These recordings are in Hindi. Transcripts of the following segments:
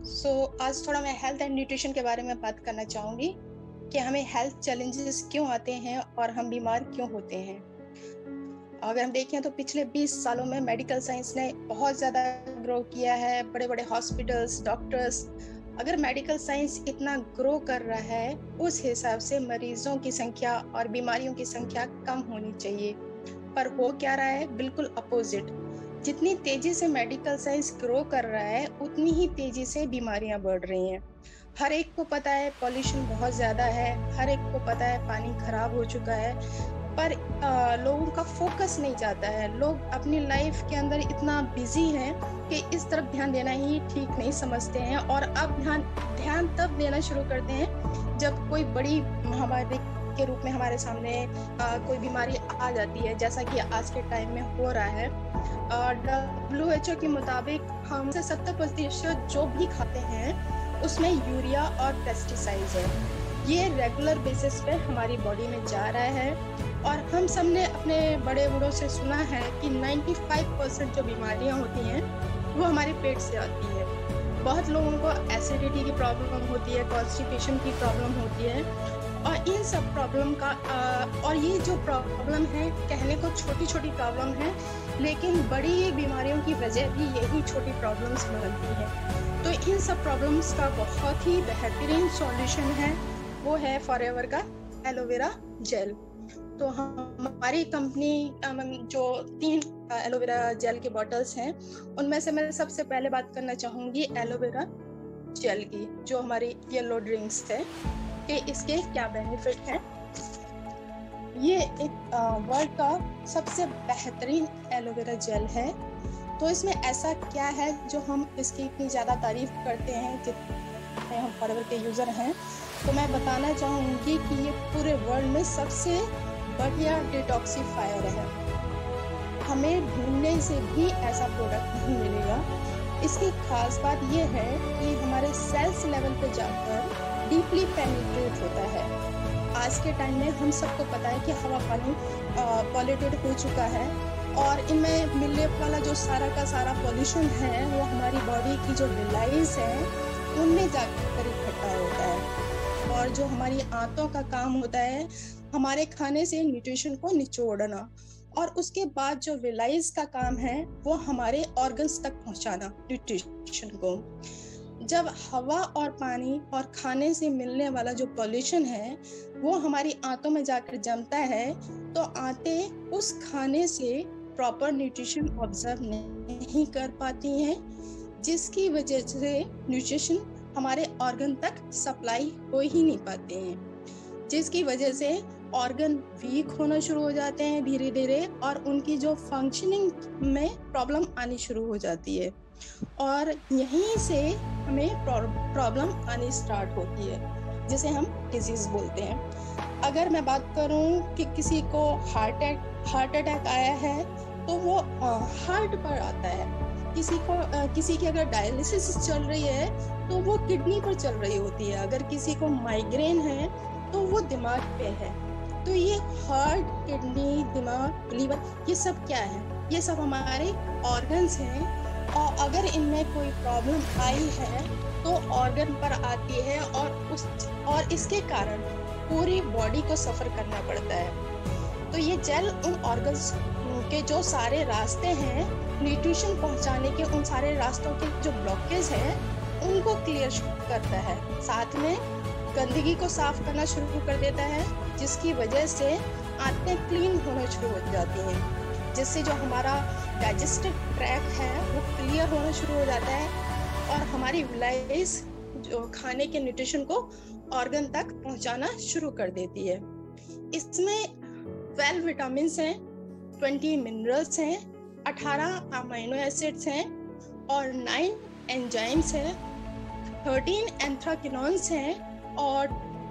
आज थोड़ा मैं हेल्थ एंड न्यूट्रिशन के बारे में बात करना चाहूंगी कि हमें हेल्थ चैलेंजेस क्यों आते हैं और हम बीमार क्यों होते हैं। अगर हम देखें तो पिछले 20 सालों में मेडिकल साइंस ने बहुत ज़्यादा ग्रो किया है। बड़े बड़े हॉस्पिटल्स, डॉक्टर्स, अगर मेडिकल साइंस इतना ग्रो कर रहा है उस हिसाब से मरीजों की संख्या और बीमारियों की संख्या कम होनी चाहिए, पर हो क्या रहा है? बिल्कुल अपोजिट। जितनी तेजी से मेडिकल साइंस ग्रो कर रहा है उतनी ही तेजी से बीमारियां बढ़ रही हैं। हर एक को पता है पॉल्यूशन बहुत ज्यादा है, हर एक को पता है पानी खराब हो चुका है, पर लोगों का फोकस नहीं जाता है। लोग अपनी लाइफ के अंदर इतना बिजी हैं कि इस तरफ ध्यान देना ही ठीक नहीं समझते हैं, और अब ध्यान तब देना शुरू करते हैं जब कोई बड़ी महामारी के रूप में हमारे सामने कोई बीमारी आ जाती है, जैसा कि आज के टाइम में हो रहा है। WHO के मुताबिक हम से 70% जो भी खाते हैं उसमें यूरिया और पेस्टिसाइड्स है। ये रेगुलर बेसिस पे हमारी बॉडी में जा रहा है, और हम सब ने अपने बड़े बूढ़ों से सुना है कि 95% जो बीमारियां होती हैं वो हमारे पेट से आती है। बहुत लोगों को एसिडिटी की प्रॉब्लम होती है, कॉन्स्टिपेशन की प्रॉब्लम होती है, और इन सब प्रॉब्लम का और ये जो प्रॉब्लम है कहने को छोटी छोटी प्रॉब्लम है, लेकिन बड़ी बीमारियों की वजह भी यही छोटी प्रॉब्लम्स बनती है। तो इन सब प्रॉब्लम्स का बहुत ही बेहतरीन सॉल्यूशन है, वो है फॉरएवर का एलोवेरा जेल। तो हमारी कंपनी जो 3 एलोवेरा जेल के बॉटल्स हैं उनमें से मैं सबसे पहले बात करना चाहूँगी एलोवेरा जेल की, जो हमारी येलो ड्रिंक्स है, कि इसके क्या बेनिफिट हैं। ये एक वर्ल्ड का सबसे बेहतरीन एलोवेरा जेल है। तो इसमें ऐसा क्या है जो हम इसकी इतनी ज़्यादा तारीफ करते हैं, जितने हम फॉरएवर के यूज़र हैं। तो मैं बताना चाहूँगी कि ये पूरे वर्ल्ड में सबसे बढ़िया डिटॉक्सीफायर है। हमें ढूंढने से भी ऐसा प्रोडक्ट नहीं मिलेगा। इसकी खास बात ये है कि हमारे सेल्स लेवल पे जाकर डीपली पेनिट्रेट होता है। आज के टाइम में हम सबको पता है कि हवा पानी पॉल्यूटेड हो चुका है, और इनमें मिलने वाला जो सारा का सारा पॉल्यूशन है वो हमारी बॉडी की जो विलाइज है उनमें जाकर इकट्ठा होता है। और जो हमारी आंतों का काम होता है हमारे खाने से न्यूट्रिशन को निचोड़ना, और उसके बाद जो विलाइज का काम है वो हमारे ऑर्गन्स तक पहुंचाना न्यूट्रिशन को। जब हवा और पानी और खाने से मिलने वाला जो पॉल्यूशन है वो हमारी आंतों में जाकर जमता है, तो आंतें उस खाने से प्रॉपर न्यूट्रिशन ऑब्जर्व नहीं कर पाती हैं, जिसकी वजह से न्यूट्रिशन हमारे ऑर्गन तक सप्लाई हो ही नहीं पाते हैं, जिसकी वजह से ऑर्गन वीक होना शुरू हो जाते हैं धीरे धीरे, और उनकी जो फंक्शनिंग में प्रॉब्लम आनी शुरू हो जाती है, और यहीं से हमें प्रॉब्लम आनी स्टार्ट होती है, जिसे हम डिजीज बोलते हैं। अगर मैं बात करूं कि किसी को हार्ट अटैक आया है तो वो हार्ट पर आता है। किसी की अगर डायलिसिस चल रही है तो वो किडनी पर चल रही होती है। अगर किसी को माइग्रेन है तो वो दिमाग पे है। तो ये हार्ट, किडनी, दिमाग, लीवर, ये सब क्या है? ये सब हमारे ऑर्गन्स हैं, और अगर इनमें कोई प्रॉब्लम आई है तो ऑर्गन पर आती है, और इसके कारण पूरी बॉडी को सफर करना पड़ता है। तो ये जेल उन ऑर्गन्स के जो सारे रास्ते हैं न्यूट्रिशन पहुंचाने के, उन सारे रास्तों के जो ब्लॉकेज है उनको क्लियर करता है। साथ में गंदगी को साफ करना शुरू कर देता है, जिसकी वजह से आंतें क्लीन होना शुरू हो जाती हैं, जिससे जो हमारा डाइजेस्टिव ट्रैक है वो क्लियर होना शुरू हो जाता है, और हमारी विलाइज जो खाने के न्यूट्रिशन को ऑर्गन तक पहुंचाना शुरू कर देती है। इसमें 12 विटामिन हैं, 20 मिनरल्स हैं, 18 अमीनो एसिड्स हैं, और 9 एंजाइम्स हैं, 13 एंथ्राकिनोन्स हैं, और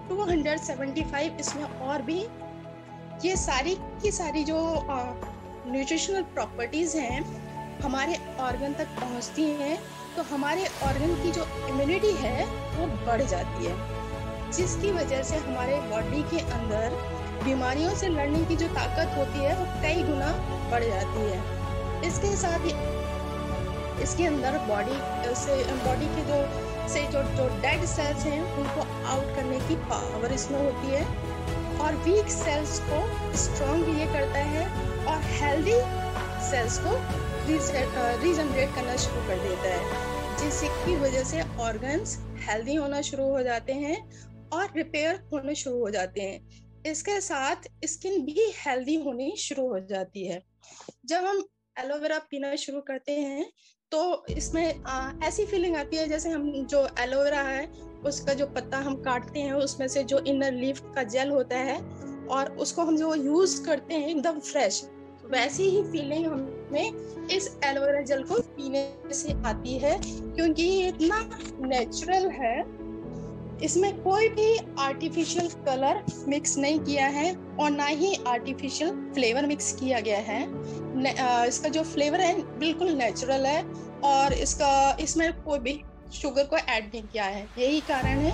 275 इसमें और भी ये सारी की सारी जो न्यूट्रिशनल प्रॉपर्टीज हैं हमारे ऑर्गन तक पहुंचती हैं, तो हमारे ऑर्गन की जो इम्यूनिटी है वो बढ़ जाती है, जिसकी वजह से हमारे बॉडी के अंदर बीमारियों से लड़ने की जो ताकत होती है वो कई गुना बढ़ जाती है। इसके साथ ही इसके अंदर बॉडी के जो डेड सेल्स हैं उनको आउट करने की पावर इसमें होती है, और वीक सेल्स को स्ट्रॉन्ग भी ये करता है, और हेल्दी सेल्स को रीजनरेट करना शुरू कर देता है, जिसकी वजह से ऑर्गन्स हेल्दी होना शुरू हो जाते हैं और रिपेयर होने शुरू हो जाते हैं। इसके साथ स्किन भी हेल्दी होनी शुरू हो जाती है। जब हम एलोवेरा पीना शुरू करते हैं तो इसमें ऐसी फीलिंग आती है जैसे हम जो एलोवेरा है उसका जो पत्ता हम काटते हैं उसमें से जो इनर लीफ का जेल होता है और उसको हम जो यूज करते हैं एकदम फ्रेश, वैसी ही फीलिंग हमें इस एलोवेरा जेल को पीने से आती है, क्योंकि ये इतना नेचुरल है। इसमें कोई भी आर्टिफिशियल कलर मिक्स नहीं किया है और ना ही आर्टिफिशियल फ्लेवर मिक्स किया गया है। इसका जो फ्लेवर है बिल्कुल नेचुरल है और इसमें कोई भी शुगर को ऐड नहीं किया है। यही कारण है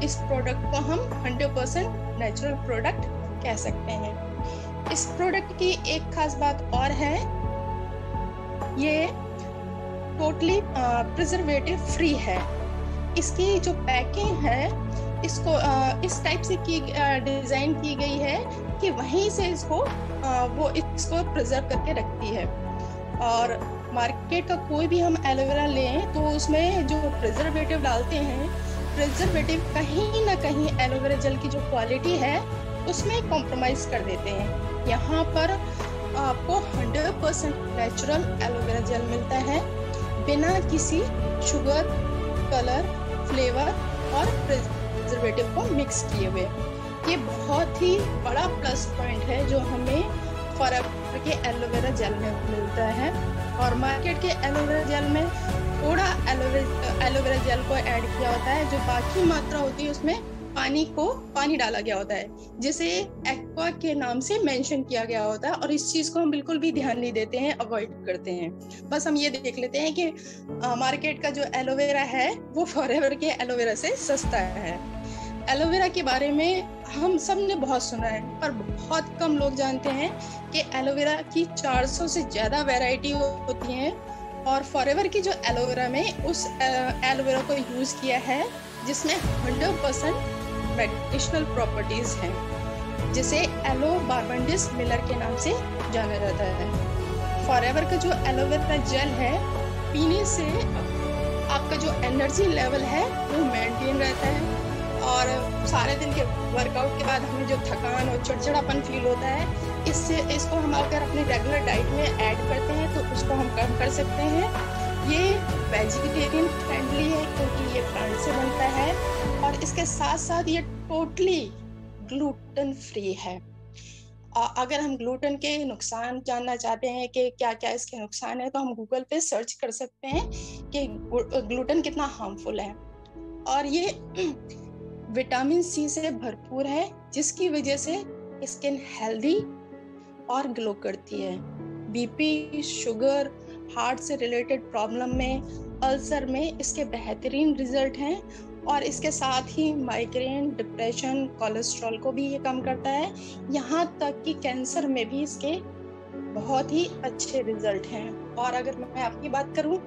इस प्रोडक्ट को हम 100% नेचुरल प्रोडक्ट कह सकते हैं। इस प्रोडक्ट की एक खास बात और है, ये टोटली प्रिजर्वेटिव फ्री है। इसकी जो पैकिंग है इसको इस टाइप से डिजाइन की गई है कि वहीं से इसको प्रिजर्व करके रखती है। और मार्केट का कोई भी हम एलोवेरा लें तो उसमें जो प्रिजर्वेटिव डालते हैं, प्रिजर्वेटिव कहीं ना कहीं एलोवेरा जेल की जो क्वालिटी है उसमें कॉम्प्रोमाइज कर देते हैं। यहाँ पर आपको 100% नेचुरल एलोवेरा जेल मिलता है बिना किसी शुगर, कलर, फ्लेवर और प्रिजर्वेटिव को मिक्स किए हुए। ये बहुत ही बड़ा प्लस पॉइंट है जो हमें फॉरएवर के एलोवेरा जेल में मिलता है। और मार्केट के एलोवेरा जेल में थोड़ा एलोवेरा जेल को ऐड किया होता है, जो बाकी मात्रा होती है उसमें पानी डाला गया होता है, जिसे एक्वा के नाम से मेंशन किया गया होता है। और इस चीज को हम बिल्कुल भी ध्यान नहीं देते हैं, अवॉइड करते हैं। बस हम ये देख लेते हैं कि मार्केट का जो एलोवेरा है वो फॉरएवर के एलोवेरा से सस्ता है। एलोवेरा के बारे में हम सब ने बहुत सुना है, पर बहुत कम लोग जानते हैं कि एलोवेरा की 400 से ज्यादा वैरायटी होती हैं। और फॉरएवर की जो एलोवेरा में उस एलोवेरा को यूज किया है जिसमें 100% मेडिसिनल प्रॉपर्टीज हैं, जिसे एलो बार्बेंडिस मिलर के नाम से जाना जाता है। फॉरएवर का जो एलोवेरा जेल है पीने से आपका जो एनर्जी लेवल है वो मेंटेन रहता है, और सारे दिन के वर्कआउट के बाद हमें जो थकान और चिड़चिड़ापन फील होता है, इसको हम अगर अपनी रेगुलर डाइट में ऐड करते हैं तो उसको हम कम कर सकते हैं। ये वेजिटेरियन फ्रेंडली है क्योंकि ये प्लांट से बनता है, और इसके साथ साथ ये टोटली ग्लूटेन फ्री है। अगर हम ग्लूटेन के नुकसान जानना चाहते हैं कि क्या क्या इसके नुकसान है, तो हम गूगल पे सर्च कर सकते हैं कि ग्लूटेन कितना हार्मफुल है। और ये विटामिन सी से भरपूर है, जिसकी वजह से स्किन हेल्दी और ग्लो करती है। बीपी, शुगर, हार्ट से रिलेटेड प्रॉब्लम में, अल्सर में इसके बेहतरीन रिजल्ट हैं। और इसके साथ ही माइग्रेन, डिप्रेशन, कोलेस्ट्रॉल को भी ये कम करता है। यहाँ तक कि कैंसर में भी इसके बहुत ही अच्छे रिजल्ट हैं। और अगर मैं आपकी बात करूं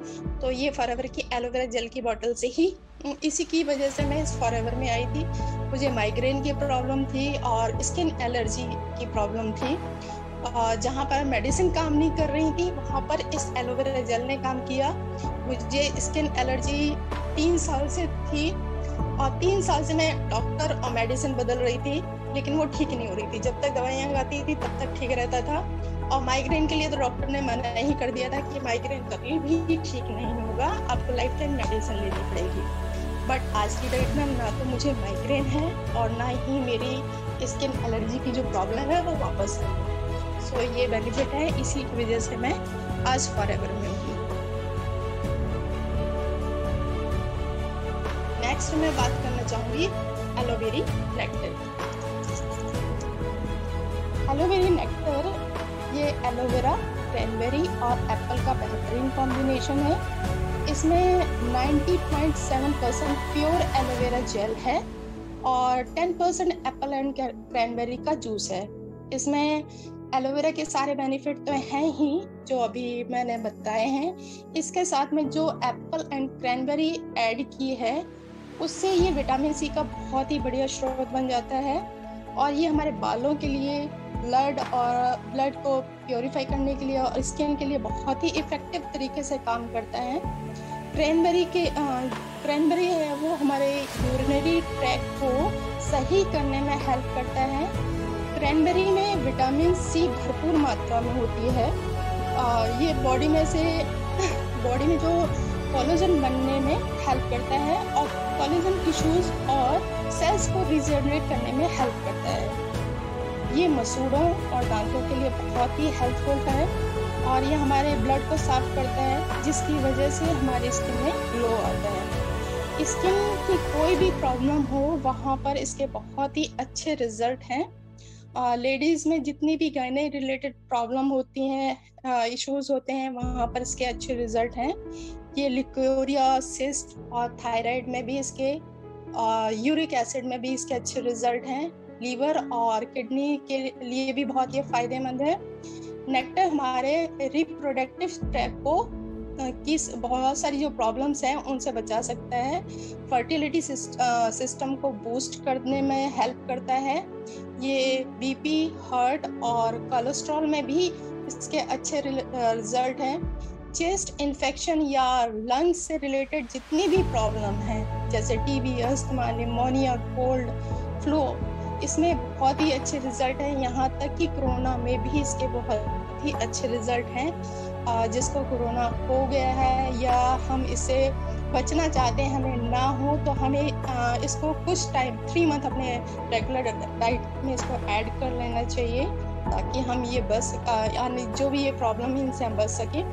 तो ये फॉरएवर की एलोवेरा जेल की बोतल से ही, इसी की वजह से मैं इस फॉरएवर में आई थी। मुझे माइग्रेन की प्रॉब्लम थी और स्किन एलर्जी की प्रॉब्लम थी। जहाँ पर मेडिसिन काम नहीं कर रही थी वहाँ पर इस एलोवेरा जेल ने काम किया। मुझे स्किन एलर्जी 3 साल से थी और 3 साल से मैं डॉक्टर और मेडिसिन बदल रही थी, लेकिन वो ठीक नहीं हो रही थी। जब तक दवाइयाँ आती थी तब तक ठीक रहता था। और माइग्रेन के लिए तो डॉक्टर ने मना ही कर दिया था कि माइग्रेन कभी भी ठीक नहीं होगा, आपको लाइफ टाइम मेडिसिन लेनी पड़ेगी। बट आज की डेट में ना तो मुझे माइग्रेन है और ना ही मेरी स्किन एलर्जी की जो प्रॉब्लम है वो वापस है। सो ये बेनिफिट है, इसी की वजह से मैं आज फॉरएवर में हूँ। नेक्स्ट मैं बात करना चाहूँगी एलोवेरी नेक्टर। एलोवेरी नेक्टर ये एलोवेरा, क्रैनबेरी और एप्पल का बेहतरीन कॉम्बिनेशन है। इसमें 90.7% प्योर एलोवेरा जेल है और 10% एप्पल एंड क्रैनबेरी का जूस है। इसमें एलोवेरा के सारे बेनिफिट तो हैं ही जो अभी मैंने बताए हैं। इसके साथ में जो एप्पल एंड क्रैनबेरी ऐड की है उससे ये विटामिन सी का बहुत ही बढ़िया स्रोत बन जाता है और ये हमारे बालों के लिए, ब्लड को प्योरीफाई करने के लिए और स्किन के लिए बहुत ही इफेक्टिव तरीके से काम करता है। क्रैनबेरी है वो हमारे यूरिनरी ट्रैक्ट को सही करने में हेल्प करता है। क्रैनबेरी में विटामिन सी भरपूर मात्रा में होती है। ये बॉडी में जो कोलेजन बनने में हेल्प करता है और कोलेजन टिश्यूज और सेल्स को रिजेनरेट करने में हेल्प करता है। ये मसूड़ों और दांतों के लिए बहुत ही हेल्पफुल है और ये हमारे ब्लड को साफ करता है जिसकी वजह से हमारी स्किन में ग्लो आता है। स्किन की कोई भी प्रॉब्लम हो वहाँ पर इसके बहुत ही अच्छे रिजल्ट हैं। लेडीज़ में जितनी भी गायने रिलेटेड प्रॉब्लम होती हैं, इश्यूज होते हैं, वहाँ पर इसके अच्छे रिजल्ट हैं। ये लिकोरिया, सिस्ट और थायराइड में भी इसके, यूरिक एसिड में भी इसके अच्छे रिजल्ट हैं। लीवर और किडनी के लिए भी बहुत ये फायदेमंद है। नेक्टर हमारे रिप्रोडक्टिव ट्रैक्ट को की बहुत सारी जो प्रॉब्लम्स हैं उनसे बचा सकता है। फर्टिलिटी सिस्टम को बूस्ट करने में हेल्प करता है। ये बीपी, हार्ट और कोलेस्ट्रॉल में भी इसके अच्छे रिजल्ट हैं। चेस्ट इन्फेक्शन या लंग्स से रिलेटेड जितनी भी प्रॉब्लम हैं जैसे TB, asthma, pneumonia, cold, flu, इसमें बहुत ही अच्छे रिजल्ट हैं। यहाँ तक कि कोरोना में भी इसके बहुत ही अच्छे रिजल्ट हैं। जिसको कोरोना हो गया है या हम इससे बचना चाहते हैं, हमें ना हो, तो हमें इसको कुछ टाइम 3 मंथ अपने रेगुलर डाइट में इसको ऐड कर लेना चाहिए ताकि हम ये यानी जो भी ये प्रॉब्लम है इनसे हम बच सकें।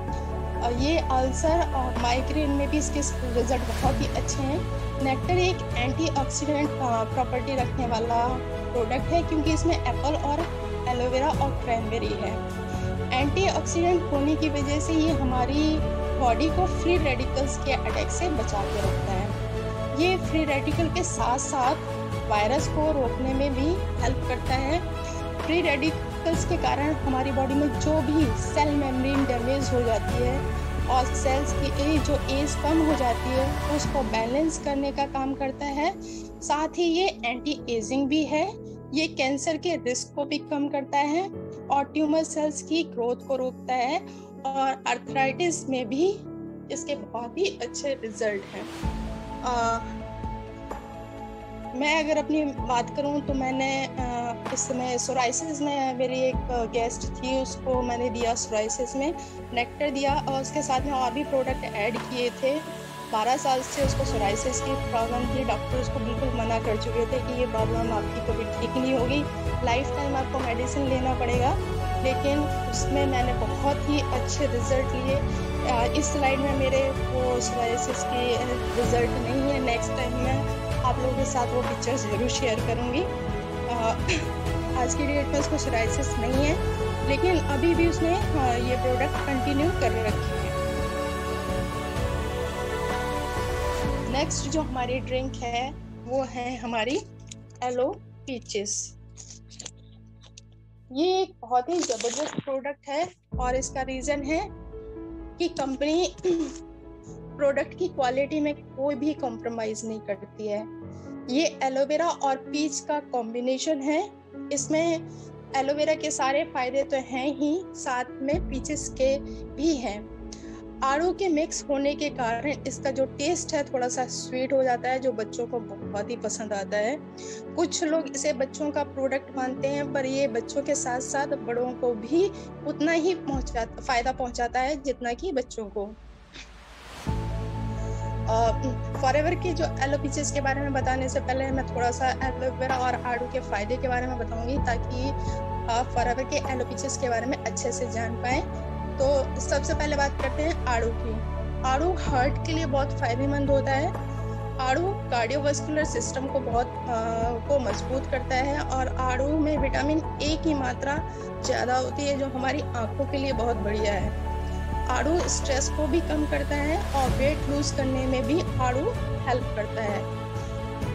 ये अल्सर और माइग्रेन में भी इसके रिजल्ट बहुत ही अच्छे हैं। नेक्टर एक एंटीऑक्सीडेंट प्रॉपर्टी रखने वाला प्रोडक्ट है क्योंकि इसमें एप्पल और एलोवेरा और क्रैनबेरी है। एंटीऑक्सीडेंट होने की वजह से ये हमारी बॉडी को फ्री रेडिकल्स के अटैक से बचा के रखता है। ये फ्री रेडिकल के साथ साथ वायरस को रोकने में भी हेल्प करता है। फ्री रेडिकल्स के कारण हमारी बॉडी में जो भी सेल मेम्ब्रेन डैमेज हो जाती है और सेल्स की जो एज कम हो जाती है उसको बैलेंस करने का काम करता है। साथ ही ये एंटी एजिंग भी है। ये कैंसर के रिस्क को भी कम करता है और ट्यूमर सेल्स की ग्रोथ को रोकता है और आर्थराइटिस में भी इसके बहुत ही अच्छे रिजल्ट हैं। मैं अगर अपनी बात करूं तो मैंने इस समय सोराइसिस में मेरी एक गेस्ट थी, उसको मैंने दिया सोराइसिस में नेक्टर दिया और उसके साथ में और भी प्रोडक्ट ऐड किए थे। 12 साल से उसको सोराइसिस की प्रॉब्लम थी। डॉक्टर उसको बिल्कुल मना कर चुके थे कि ये प्रॉब्लम आपकी कभी ठीक नहीं होगी, लाइफ टाइम आपको मेडिसिन लेना पड़ेगा। लेकिन उसमें मैंने बहुत ही अच्छे रिजल्ट लिए। इस स्लाइड में मेरे वो सोराइसिस की रिजल्ट नहीं है। नेक्स्ट टाइम मैं आप लोगों के साथ वो पिक्चर ज़रूर शेयर करूँगी। आज की डेट में उसको सोराइसिस नहीं है लेकिन अभी भी उसने ये प्रोडक्ट कंटिन्यू कर रखी है। नेक्स्ट जो हमारी ड्रिंक है वो है हमारी एलो पीचेस। ये एक बहुत ही ज़बरदस्त प्रोडक्ट है और इसका रीज़न है कि कंपनी प्रोडक्ट की क्वालिटी में कोई भी कॉम्प्रोमाइज़ नहीं करती है। ये एलोवेरा और पीच का कॉम्बिनेशन है। इसमें एलोवेरा के सारे फायदे तो हैं ही, साथ में पीचेस के भी हैं। आड़ू के मिक्स होने के कारण इसका जो टेस्ट है थोड़ा सा स्वीट हो जाता है, जो बच्चों को बहुत ही पसंद आता है। कुछ लोग इसे बच्चों का प्रोडक्ट मानते हैं, पर ये बच्चों के साथ साथ बड़ों को भी उतना ही फायदा पहुंचाता है जितना कि बच्चों को। फॉरएवर की जो एलो पीचेस के बारे में बताने से पहले मैं थोड़ा सा एलोवेरा और आड़ू के फायदे के बारे में बताऊंगी ताकि आप फॉरएवर के एलो पीचेस के बारे में अच्छे से जान पाएं। तो सबसे पहले बात करते हैं आड़ू की। आड़ू हार्ट के लिए बहुत फायदेमंद होता है। आड़ू कार्डियोवास्कुलर सिस्टम को को मजबूत करता है और आड़ू में विटामिन ए की मात्रा ज़्यादा होती है जो हमारी आंखों के लिए बहुत बढ़िया है। आड़ू स्ट्रेस को भी कम करता है और वेट लूज करने में भी आड़ू हेल्प करता है।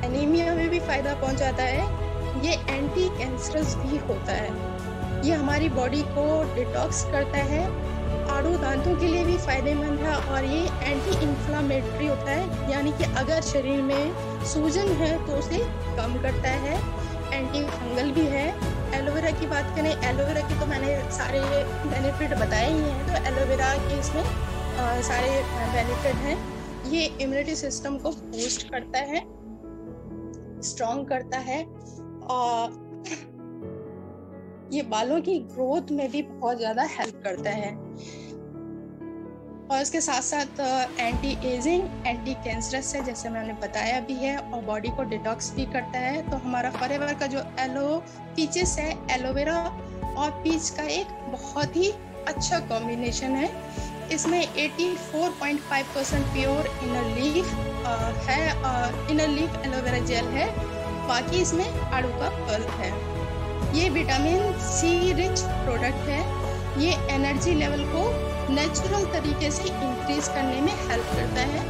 एनीमिया में भी फायदा पहुंचाता है। ये एंटी कैंसरस भी होता है। ये हमारी बॉडी को डिटॉक्स करता है, आड़ू दांतों के लिए भी फायदेमंद है और ये एंटी इंफ्लामेटरी होता है, यानी कि अगर शरीर में सूजन है तो उसे कम करता है। एंटी फंगल भी है। एलोवेरा की बात करें, एलोवेरा की तो मैंने सारे बेनिफिट बताए ही हैं, तो एलोवेरा के इसमें सारे बेनिफिट हैं। ये इम्यूनिटी सिस्टम को बूस्ट करता है, स्ट्रॉन्ग करता है और ये बालों की ग्रोथ में भी बहुत ज़्यादा हेल्प करता है। और इसके साथ साथ एंटी एजिंग, एंटी कैंसरस है, जैसे मैंने बताया भी है, और बॉडी को डिटॉक्स भी करता है। तो हमारा फॉरएवर का जो पीचेस है, एलोवेरा और पीच का एक बहुत ही अच्छा कॉम्बिनेशन है। इसमें 84.5% प्योर इनर लीफ है, इनर लीफ एलोवेरा जेल है, बाकी इसमें आड़ू का पल्प है। ये विटामिन सी रिच प्रोडक्ट है। ये एनर्जी लेवल को नेचुरल तरीके से इंक्रीज करने में हेल्प करता है।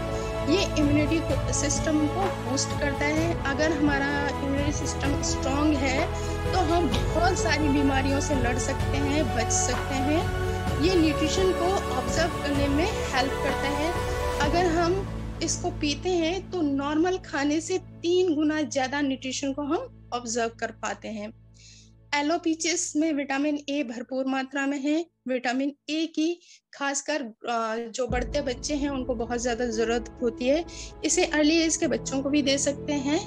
ये इम्यूनिटी सिस्टम को बूस्ट करता है। अगर हमारा इम्यूनिटी सिस्टम स्ट्रॉन्ग है तो हम बहुत सारी बीमारियों से लड़ सकते हैं, बच सकते हैं। ये न्यूट्रिशन को ऑब्जर्व करने में हेल्प करता है। अगर हम इसको पीते हैं तो नॉर्मल खाने से 3 गुना ज़्यादा न्यूट्रिशन को हम ऑब्जर्व कर पाते हैं। एलो पीचेस में विटामिन ए भरपूर मात्रा में है। विटामिन ए की खासकर जो बढ़ते बच्चे हैं उनको बहुत ज़्यादा ज़रूरत होती है। इसे अर्ली एज के बच्चों को भी दे सकते हैं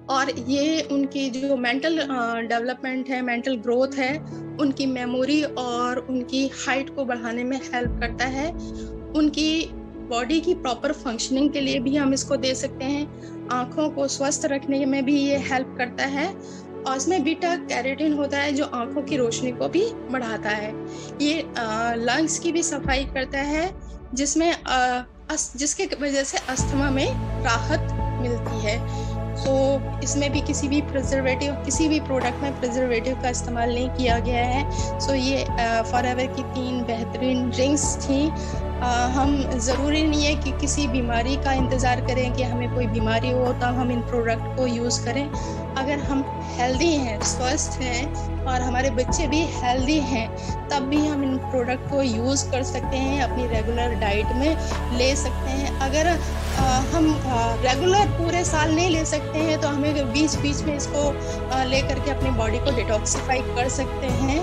और ये उनकी जो मेंटल डेवलपमेंट है, मेंटल ग्रोथ है, उनकी मेमोरी और उनकी हाइट को बढ़ाने में हेल्प करता है। उनकी बॉडी की प्रॉपर फंक्शनिंग के लिए भी हम इसको दे सकते हैं। आँखों को स्वस्थ रखने में भी ये हेल्प करता है और इसमें बीटा कैरोटीन होता है जो आँखों की रोशनी को भी बढ़ाता है। ये लंग्स की भी सफाई करता है, जिसके वजह से अस्थमा में राहत मिलती है। तो इसमें भी किसी भी प्रोडक्ट में प्रिजर्वेटिव का इस्तेमाल नहीं किया गया है। सो ये फॉरएवर की 3 बेहतरीन ड्रिंक्स थी। हम ज़रूरी नहीं है कि किसी बीमारी का इंतज़ार करें कि हमें कोई बीमारी हो तब हम इन प्रोडक्ट को यूज़ करें। अगर हम हेल्दी हैं, स्वस्थ हैं और हमारे बच्चे भी हेल्दी हैं, तब भी हम इन प्रोडक्ट को यूज़ कर सकते हैं, अपनी रेगुलर डाइट में ले सकते हैं। अगर हम रेगुलर पूरे साल नहीं ले सकते हैं तो हमें बीच बीच में इसको ले करके अपनी बॉडी को डिटॉक्सिफाई कर सकते हैं।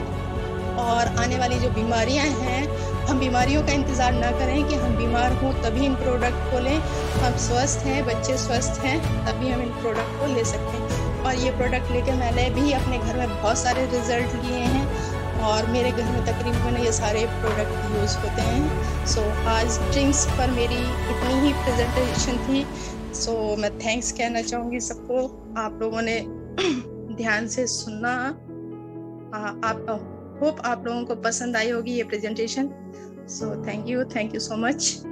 और आने वाली जो बीमारियां हैं, हम बीमारियों का इंतज़ार ना करें कि हम बीमार हों तभी इन प्रोडक्ट को लें। हम स्वस्थ हैं, बच्चे स्वस्थ हैं, तभी हम इन प्रोडक्ट को ले सकते हैं। और ये प्रोडक्ट लेके मैंने भी अपने घर में बहुत सारे रिजल्ट लिए हैं और मेरे घर में तकरीबन ये सारे प्रोडक्ट यूज़ होते हैं। सो आज ड्रिंक्स पर मेरी इतनी ही प्रेजेंटेशन थी। सो मैं थैंक्स कहना चाहूँगी सबको, आप लोगों ने ध्यान से सुना। होप आप लोगों को पसंद आई होगी ये presentation. So thank you so much.